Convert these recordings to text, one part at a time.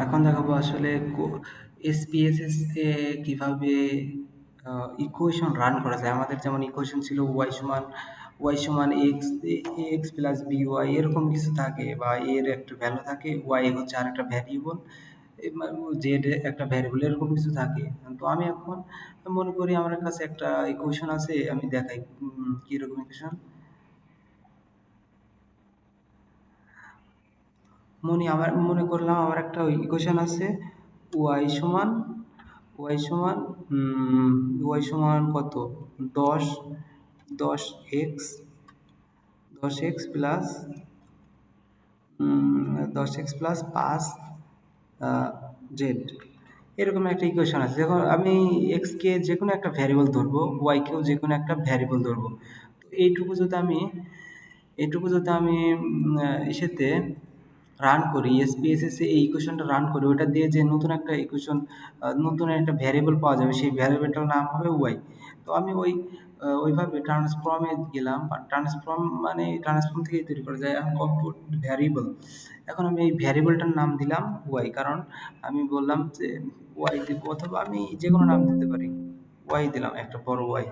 এখন দেখাবো আসলে SPSS এ কিভাবে ইকুয়েশন রান করা যায়। আমাদের যেমন ইকুয়েশন ছিল y সমান x প্লাস by এরকম কিছু থাকে, বা এর একটা ভ্যালু থাকে, y হচ্ছে আর একটা ভ্যারিয়েবল, জেড একটা ভ্যারিয়েবল, এরকম কিছু থাকে। তো আমি এখন মনে করি আমার কাছে একটা ইকুয়েশন আছে, আমি দেখাই কিরকম ইকুয়েশন। মনে করলাম আমার একটা ইকুয়েশন আছে, ওয়াই সমান ওয়াই সমান ওয়াই সমান কত, দশ দশ এক্স দশ এক্স প্লাস 5 জেড, এরকম একটা ইকুয়েশন আছে। দেখো আমি এক্স কে যে কোনো একটা ভ্যারিয়েবল ধরবো, ওয়াই কেও যে কোনো একটা ভ্যারিয়েবল ধরবো। তো এইটুকু যদি আমি ইসেতে রান করি, SPSS এ এই ইকুয়েশনটা রান করি, ওটা দিয়ে যে নতুন একটা ইকুয়েশন, নতুন একটা ভ্যারিয়েবল পাওয়া যাবে, সেই ভ্যারিয়েবলটার নাম হবে ওয়াই। তো আমি ওইভাবে ট্রান্সফর্মে গেলাম, ট্রান্সফর্ম মানে ট্রান্সফর্ম থেকেই তৈরি করা যায়। এখন কম্পিউট ভ্যারিয়েবল, এখন আমি এই ভ্যারিয়েবলটার নাম দিলাম ওয়াই, কারণ আমি বললাম যে ওয়াই দিব, অথবা আমি যে কোনো নাম দিতে পারি, ওয়াই দিলাম, একটা বড় ওয়াই।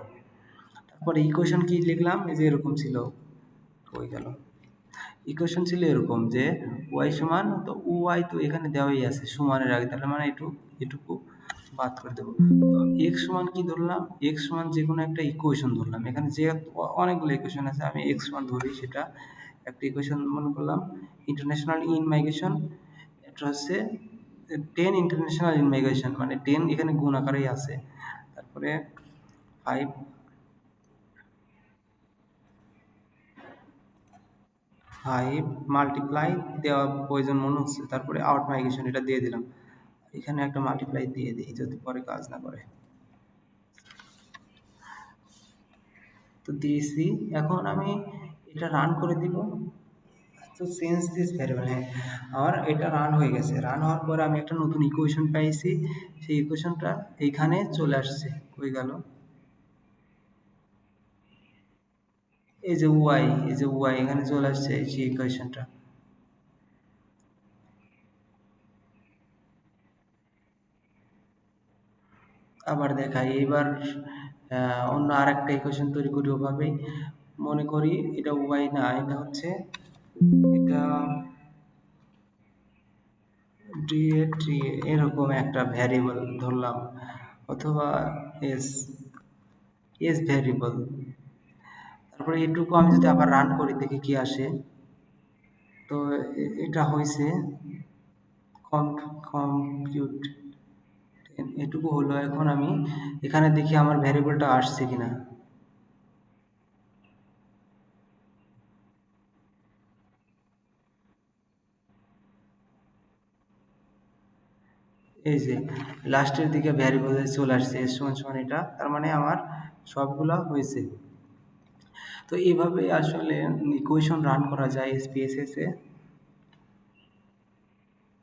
তারপরে ইকুয়েশন কি লিখলাম, এই যে এরকম ছিল, হয়ে গেল। ইকুয়েশন ছিল এরকম যে ওয়াই সমান, তো ওয়াই তো এখানে দেওয়াই আছে সমানের আগে, তাহলে মানে এটুকু বাদ করে দেবো। তো এক্স সমান কি ধরলাম, এক্স সমান যে কোনো একটা ইকুয়েশন ধরলাম। এখানে যে অনেকগুলো ইকুয়েশন আছে, আমি এক্স সমান ধরি, সেটা একটা ইকুয়েশন মনে করলাম। ইন্টারন্যাশনাল ইন মাইগ্রেশন, এটা হচ্ছে 10 ইন্টারন্যাশনাল ইন মাইগ্রেশন, মানে 10 এখানে গুণ আকারেই আছে। তারপরে 5 5 মাল্টিপ্লাই দেওয়া প্রয়োজন মনে হচ্ছে, তারপরে আউট মাইগ্রেশন এটা দিয়ে দিলাম। এখানে একটা মাল্টিপ্লাই দিয়ে দিই যদি পরে কাজ না করে। তো দিয়েছি, এখন আমি এটা রান করে দিব। তো চেঞ্জ দিস ভ্যারিয়েবল, হ্যাঁ আমার এটা রান হয়ে গেছে। রান হওয়ার পরে আমি একটা নতুন ইকুয়েশন পাইছি, সেই ইকুয়েশনটা এইখানে চলে আসছে। হয়ে গেল, এই যে ওয়াই এখানে চলে আসছে, এই যে ইকুয়েশনটা। আবার দেখাই এবার, অন্য আর একটা ইকুয়েশন তৈরি করি ওভাবেই। মনে করি এটা ওয়াই না, এটা হচ্ছে, এটা ডি এরকম একটা ভ্যারিয়েবল ধরলাম, অথবা এস এস ভ্যারিয়েবল। তারপরে এটুকু আমি যদি আবার রান করি, দেখি কি আসে। তো এটা হয়েছে কম্পিউট, এটুকু হলো। এখন আমি এখানে দেখি আমার ভ্যারিয়েবলটা আসছে কিনা। এই যে লাস্টের দিকে ভ্যারিয়েবল চলে আসছে, এস সমান সমান এটা, তার মানে আমার সবগুলা হয়েছে। তো এইভাবে আসলে ইকুয়েশন রান করা যায় SPSS এ।